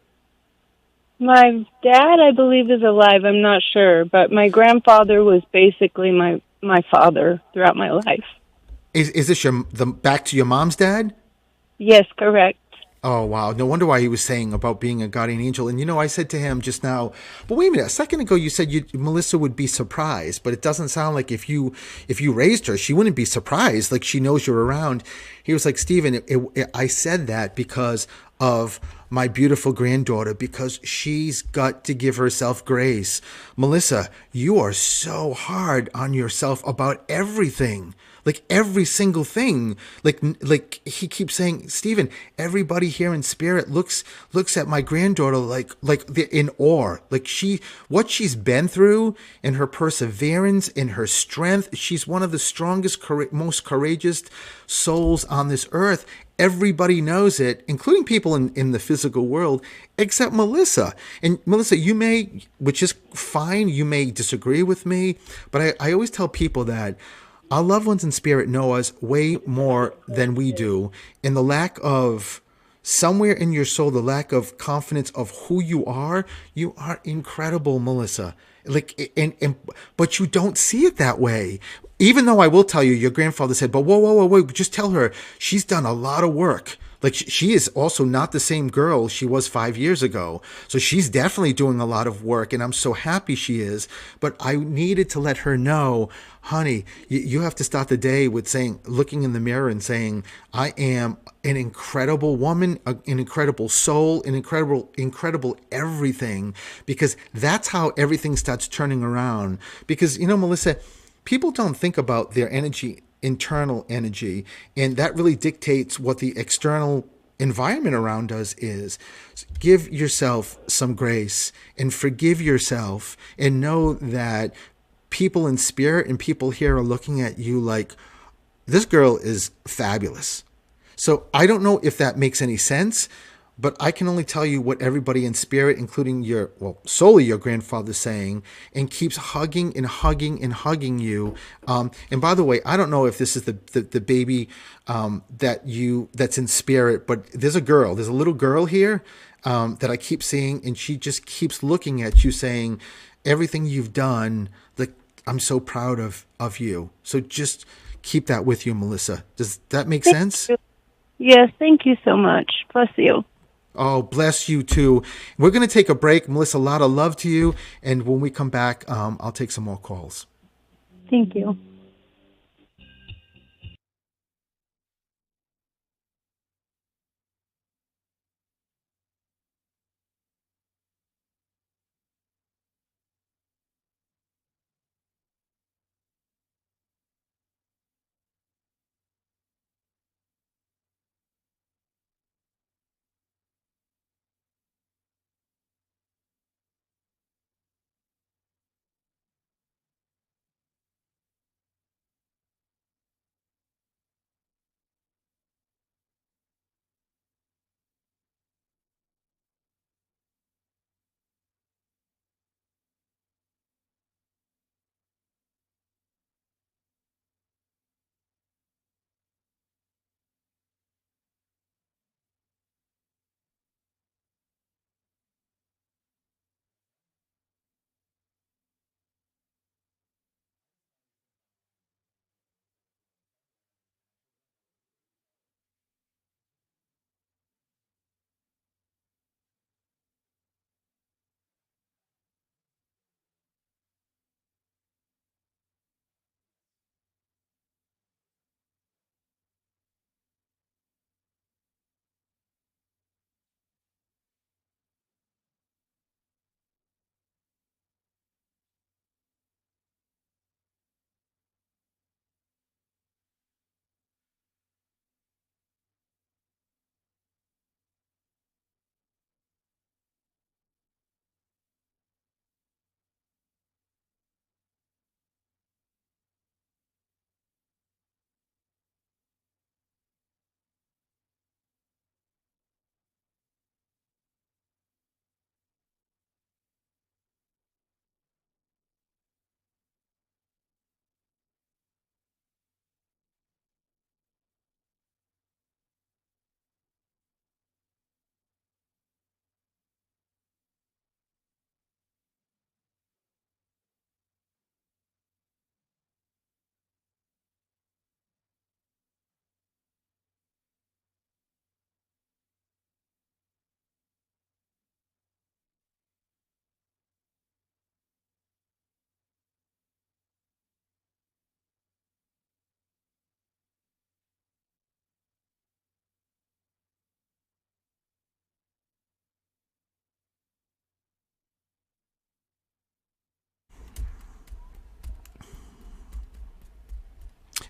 Speaker 5: My dad, I believe, is alive. I'm not sure, but my grandfather was basically my father throughout my life.
Speaker 1: Is this back to your mom's dad?
Speaker 5: Yes, correct.
Speaker 1: Oh, wow. No wonder why he was saying about being a guardian angel. And, I said to him just now, but wait a minute, a second ago you said Melissa would be surprised, but it doesn't sound like if you raised her, she wouldn't be surprised, like she knows you're around. He was like, Stephen, I said that because of my beautiful granddaughter, because she's got to give herself grace. Melissa, you are so hard on yourself about everything. Like every single thing, like he keeps saying, Stephen, everybody here in spirit looks at my granddaughter like they're in awe. Like what she's been through and her perseverance and her strength. She's one of the strongest, most courageous souls on this earth. Everybody knows it, including people in the physical world, except Melissa. And Melissa, you may, which is fine, you may disagree with me, but I always tell people that our loved ones in spirit know us way more than we do. And the lack of, somewhere in your soul, the lack of confidence of who you are incredible, Melissa. Like, but you don't see it that way. Even though I will tell you, your grandfather said, but whoa, just tell her she's done a lot of work. Like, she is also not the same girl she was 5 years ago. So she's definitely doing a lot of work, and I'm so happy she is. But I needed to let her know, honey, you have to start the day with saying, looking in the mirror and saying, I am an incredible woman, an incredible soul, an incredible everything, because that's how everything starts turning around. Because, Melissa, people don't think about their energy, internal energy, and that really dictates what the external environment around us is. Give yourself some grace and forgive yourself, and know that people in spirit and people here are looking at you like, this girl is fabulous. So I don't know if that makes any sense, but I can only tell you what everybody in spirit, including solely your grandfather, saying, and keeps hugging and hugging and hugging you. And by the way, I don't know if this is the baby that's in spirit, but there's a little girl here that I keep seeing, and she just keeps looking at you, saying, everything you've done, like, I'm so proud of you. So just keep that with you, Melissa. Does that make sense?
Speaker 5: Yes, thank you so much. Bless you.
Speaker 1: Oh, bless you too. We're going to take a break. Melissa, a lot of love to you. And when we come back, I'll take some more calls.
Speaker 5: Thank you.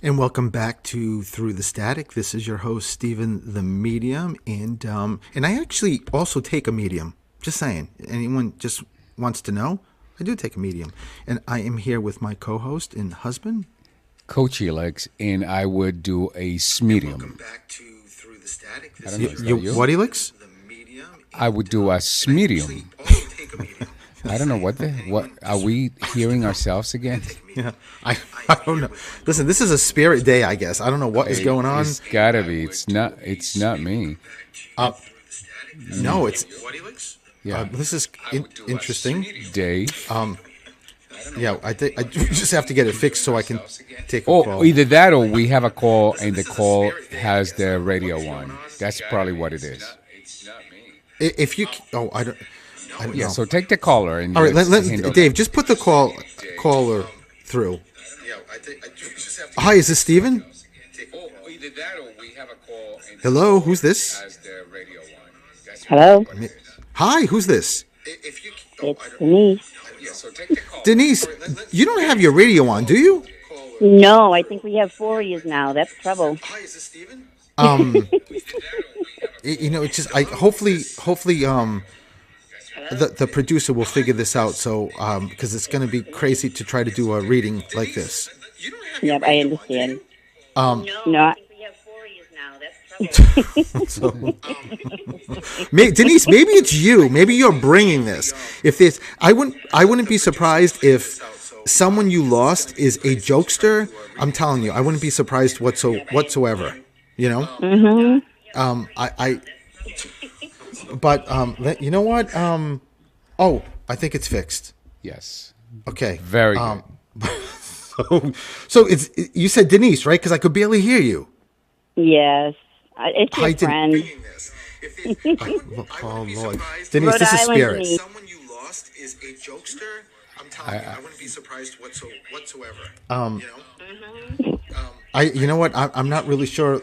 Speaker 1: And welcome back to Through the Static. This is your host, Stephen the Medium. And I actually also take a medium. Just saying. Anyone just wants to know? I do take a medium. And I am here with my co-host and husband,
Speaker 2: Coach Helix, and I would do a medium.
Speaker 1: Welcome back to Through the Static.
Speaker 2: This is
Speaker 1: what, Helix?
Speaker 2: I would do a medium. I don't know what are we hearing ourselves again?
Speaker 1: Yeah, I don't know. Listen, this is a spirit day, I guess. I don't know what is going on.
Speaker 2: It's gotta be. It's not me.
Speaker 1: No, it's
Speaker 2: Yeah,
Speaker 1: this is interesting.
Speaker 2: Dave.
Speaker 1: Yeah, I think I just have to get it fixed so I can take a
Speaker 2: Oh,
Speaker 1: call.
Speaker 2: either that or we have a call and the call has the radio on. That's probably what it is.
Speaker 1: If you, I don't
Speaker 2: Yeah,
Speaker 1: know.
Speaker 2: so take the caller and
Speaker 1: All right,
Speaker 2: let's handle
Speaker 1: Dave,
Speaker 2: that.
Speaker 1: just put the caller through. Hi, is this Steven?
Speaker 2: Oh, either that or we have a call and
Speaker 1: Hello, who's this?
Speaker 2: has the radio on. That's
Speaker 4: Hello,
Speaker 1: Hi, who's this?
Speaker 4: it's Denise.
Speaker 2: Yeah, so take the call.
Speaker 1: Denise, you don't have your radio on, do you?
Speaker 4: No, I think we have 4 years now. That's trouble.
Speaker 1: It's just hopefully the producer will figure this out. So because it's going to be crazy to try to do a reading like this.
Speaker 4: Yep, I understand. No,
Speaker 1: So, Denise, maybe it's you. Maybe you're bringing this. If there's, I wouldn't be surprised if someone you lost is a jokester. I'm telling you, I wouldn't be surprised whatsoever. You know.
Speaker 4: Mm-hmm.
Speaker 1: But you know what? I think it's fixed.
Speaker 2: Yes.
Speaker 1: Okay.
Speaker 2: Very good.
Speaker 1: So it's you said Denise, right? Because I could barely hear you.
Speaker 4: Yes, it's your
Speaker 1: Hi,
Speaker 4: friend.
Speaker 1: Oh Lord, Denise,
Speaker 4: Rhode
Speaker 1: this is
Speaker 4: Island,
Speaker 1: spirit.
Speaker 4: Denise.
Speaker 1: Someone you lost is a jokester. I'm telling you, I wouldn't be surprised whatsoever. You know what? I'm not really sure.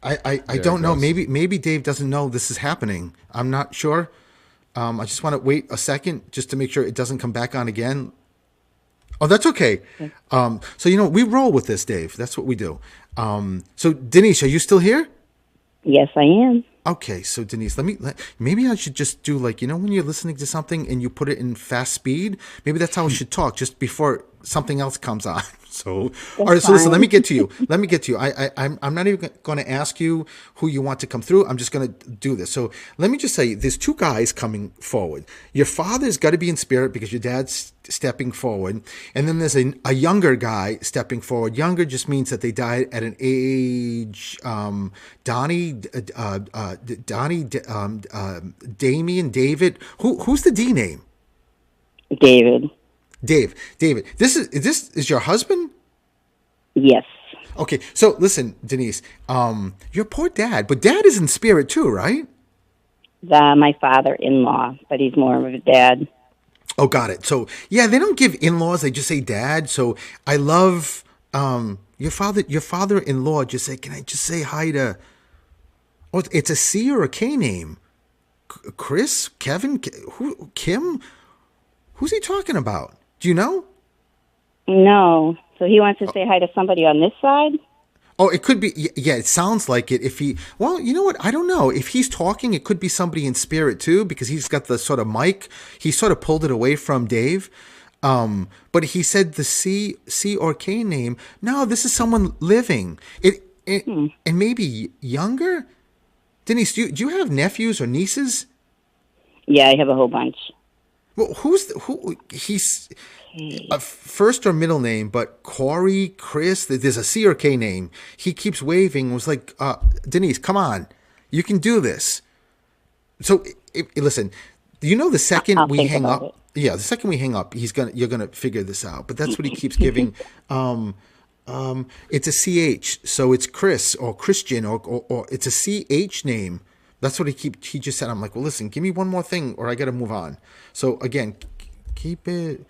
Speaker 1: I don't know. Maybe Dave doesn't know this is happening. I'm not sure. I just want to wait a second just to make sure it doesn't come back on again. Oh, that's okay. So we roll with this, Dave. That's what we do. So Denise, are you still here?
Speaker 4: Yes, I am.
Speaker 1: Okay, so Denise, maybe I should just do when you're listening to something and you put it in fast speed. Maybe that's how we should talk just before something else comes on. So, all right. So listen, let me get to you. I'm not even going to ask you who you want to come through. I'm just going to do this. So let me just say, there's two guys coming forward. Your father's got to be in spirit because your dad's stepping forward, and then there's a younger guy stepping forward. Younger just means that they died at an age. Donnie, Damien, David. Who's the D name?
Speaker 4: David.
Speaker 1: David. This is your husband?
Speaker 4: Yes.
Speaker 1: Okay, so listen, Denise. Your poor dad, but dad is in spirit too, right?
Speaker 4: My father-in-law, but he's more of a dad.
Speaker 1: Oh, got it. So yeah, they don't give in-laws; they just say dad. So I love your father-in-law. Just say, can I just say hi to? Oh, it's a C or a K name. Chris, Kevin, Kim. Who's he talking about? Do you know?
Speaker 4: No. So he wants to say hi to somebody on this side?
Speaker 1: Oh, it could be. Yeah, it sounds like it. Well, you know what? I don't know. If he's talking, it could be somebody in spirit too, because he's got the sort of mic. He sort of pulled it away from Dave. But he said the C or K name. No, this is someone living. And maybe younger. Denise, do you have nephews or nieces?
Speaker 4: Yeah, I have a whole bunch.
Speaker 1: Well, he's a first or middle name, but Corey, Chris, there's a C or K name. He keeps waving, was like, Denise, come on. You can do this. So, listen, the second we hang up, the second we hang up, you're gonna figure this out. But that's what he keeps giving. It's a CH, so it's Chris or Christian or it's a CH name. That's what he just said. I'm like, well, listen, give me one more thing or I got to move on. So again, keep it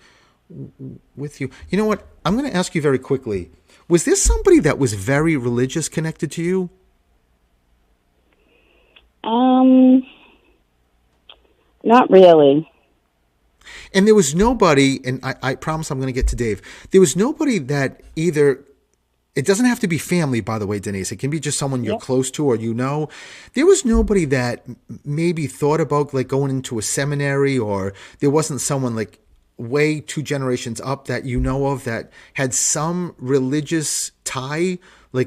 Speaker 1: with you. You know what? I'm going to ask you very quickly. Was there somebody that was very religious connected to you?
Speaker 4: Not really.
Speaker 1: And there was nobody, and I promise I'm going to get to Dave. There was nobody that either. It doesn't have to be family, by the way, Denise. It can be just someone you're close to or There was nobody that maybe thought about going into a seminary, or there wasn't someone way 2 generations up that you know of that had some religious tie. I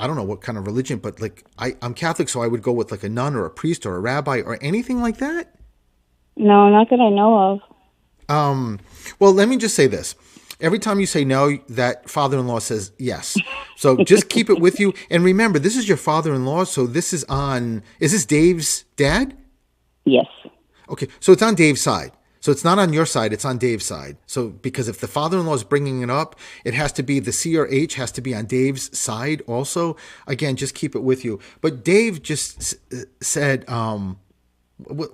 Speaker 1: don't know what kind of religion, but I'm Catholic, so I would go with a nun or a priest or a rabbi or anything like that.
Speaker 5: No, not that I know of.
Speaker 1: Well, let me just say this. Every time you say no, that father-in-law says yes. So just keep it with you. And remember, this is your father-in-law, so this is on... Is this Dave's dad?
Speaker 5: Yes.
Speaker 1: Okay, so it's on Dave's side. So it's not on your side, it's on Dave's side. So because if the father-in-law is bringing it up, it has to be the C or H has to be on Dave's side also. Again, just keep it with you. But Dave just said... What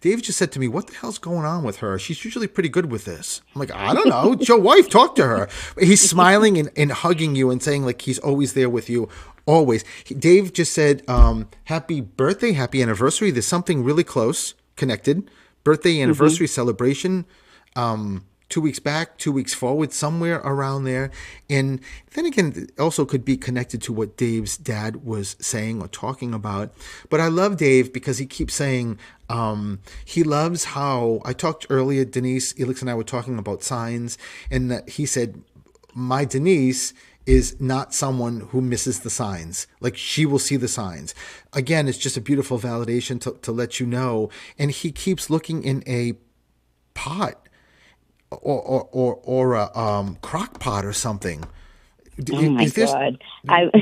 Speaker 1: Dave just said to me, what the hell's going on with her? She's usually pretty good with this. I'm like, I don't know. It's your wife. Talk to her. He's smiling and hugging you and saying like he's always there with you. Always. Dave just said, happy birthday, happy anniversary. There's something really close connected. Birthday, anniversary, celebration. 2 weeks back, 2 weeks forward, somewhere around there. And then again, it also could be connected to what Dave's dad was saying or talking about. But I love Dave because he keeps saying he loves how I talked earlier, Denise, Elix and I were talking about signs, and that he said, my Denise is not someone who misses the signs. Like she will see the signs. Again, it's just a beautiful validation to let you know. And he keeps looking in a pot or a crock pot or something.
Speaker 5: Oh my God!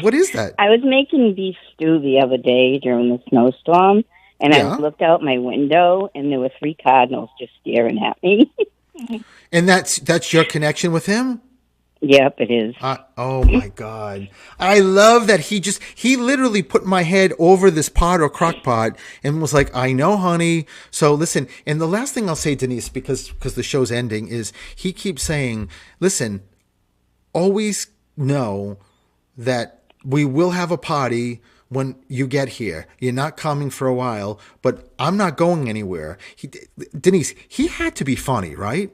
Speaker 1: What is that?
Speaker 5: I was making beef stew the other day during the snowstorm, and I looked out my window, and there were 3 cardinals just staring at me.
Speaker 1: And that's your connection with him?
Speaker 5: Yep, it is.
Speaker 1: Oh my God. I love that he literally put my head over this pot or crock pot and was like, I know, honey. So listen, and the last thing I'll say, Denise, because the show's ending, is he keeps saying, listen, always know that we will have a party when you get here. You're not coming for a while, but I'm not going anywhere. Denise, he had to be funny, right?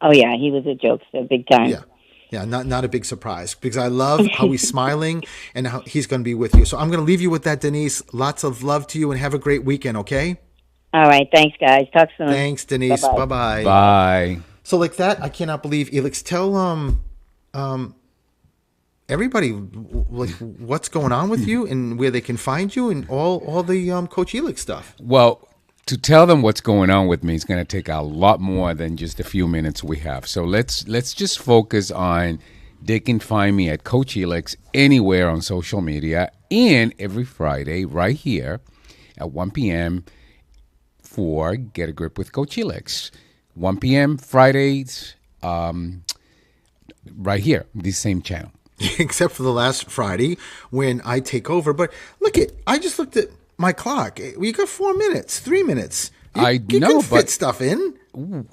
Speaker 5: Oh yeah, he was a jokester, big time.
Speaker 1: Yeah. Yeah, not a big surprise because I love how he's smiling and how he's going to be with you. So I'm going to leave you with that, Denise. Lots of love to you and have a great weekend, okay?
Speaker 5: All right. Thanks, guys. Talk soon.
Speaker 1: Thanks, Denise. Bye-bye.
Speaker 2: Bye.
Speaker 1: So like that, I cannot believe, Elix, tell everybody like what's going on with you and where they can find you and all the Coach Elix stuff.
Speaker 2: Well, to tell them what's going on with me is going to take a lot more than just a few minutes we have. So let's just focus on they can find me at Coach Elix anywhere on social media and every Friday right here at 1 p.m. for Get a Grip with Coach Elix. 1 p.m. Fridays right here, this same channel.
Speaker 1: Except for the last Friday when I take over. But I just looked at my clock. We got 4 minutes, 3 minutes. You can fit stuff in.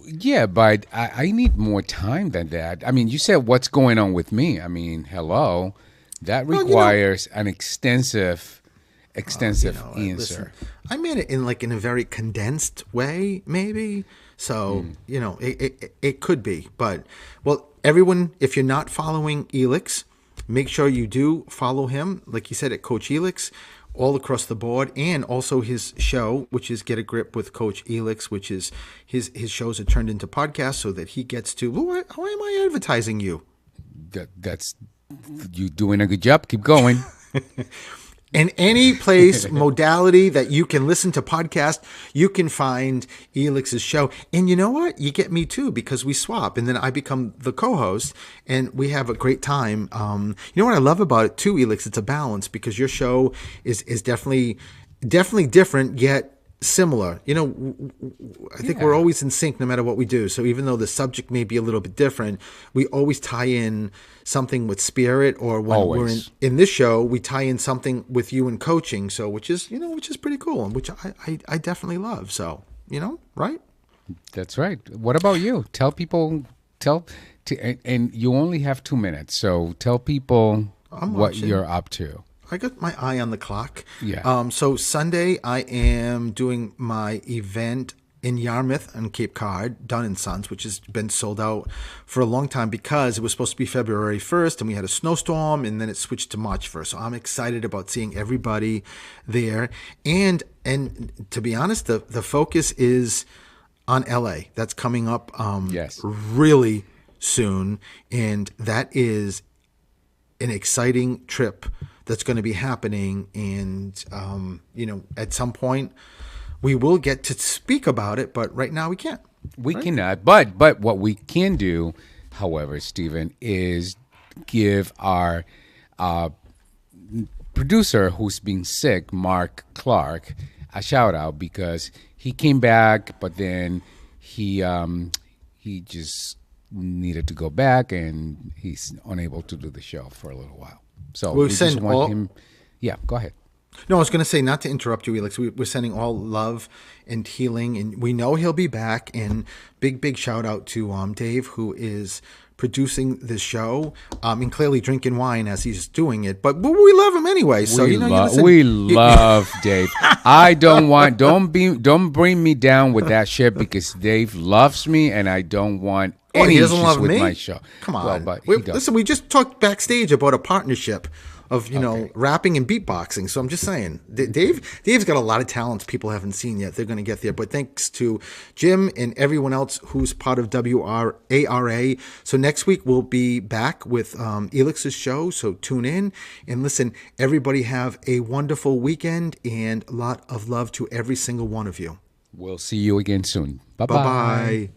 Speaker 2: Yeah, but I need more time than that. I mean, you said what's going on with me. I mean, hello. That requires an extensive answer.
Speaker 1: Listen, I made it in a very condensed way, maybe. So, it could be. But, well, everyone, if you're not following Elix, make sure you do follow him, like he said, at Coach Elix, all across the board, and also his show, which is Get a Grip with Coach Elix, which is his shows are turned into podcasts so that he gets to. Why am I advertising you?
Speaker 2: That's you doing a good job. Keep going.
Speaker 1: In any place, modality that you can listen to podcasts, you can find Elix's show. And you know what? You get me too, because we swap and then I become the co-host and we have a great time. You know what I love about it too, Elix? It's a balance because your show is definitely different, yet similar. I think we're always in sync no matter what we do. So even though the subject may be a little bit different, we always tie in something with spirit, or when we're in this show, we tie in something with you and coaching. So which is pretty cool, and which I definitely love. So, right?
Speaker 2: That's right. What about you? Tell people, and you only have 2 minutes. So tell people what you're up to.
Speaker 1: I got my eye on the clock.
Speaker 2: Yeah.
Speaker 1: So Sunday I am doing my event in Yarmouth and Cape Cod, Dunn and Sons, which has been sold out for a long time because it was supposed to be February 1st and we had a snowstorm and then it switched to March 1st. So I'm excited about seeing everybody there. And to be honest, the focus is on LA. That's coming up really soon. And that is an exciting trip that's going to be happening. And, at some point we will get to speak about it, but right now we can't.
Speaker 2: We cannot. But what we can do, however, Stephen, is give our producer who's been sick, Mark Clark, a shout out because he came back, but then he just needed to go back, and he's unable to do the show for a little while. So we just want him. Yeah, go ahead.
Speaker 1: No, I was going to say, not to interrupt you, Elix, we're sending all love and healing, and we know he'll be back. And big shout out to Dave, who is producing this show, and clearly drinking wine as he's doing it. But we love him anyway. So
Speaker 2: we love Dave. I don't bring me down with that shit, because Dave loves me, and I don't want any issues with my show.
Speaker 1: Come on, listen, we just talked backstage about a partnership of rapping and beatboxing. So I'm just saying, Dave's got a lot of talents people haven't seen yet. They're going to get there. But thanks to Jim and everyone else who's part of WARA. So next week we'll be back with Elix's show. So tune in and listen. Everybody have a wonderful weekend, and a lot of love to every single one of you.
Speaker 2: We'll see you again soon. Bye-bye.
Speaker 1: Bye-bye.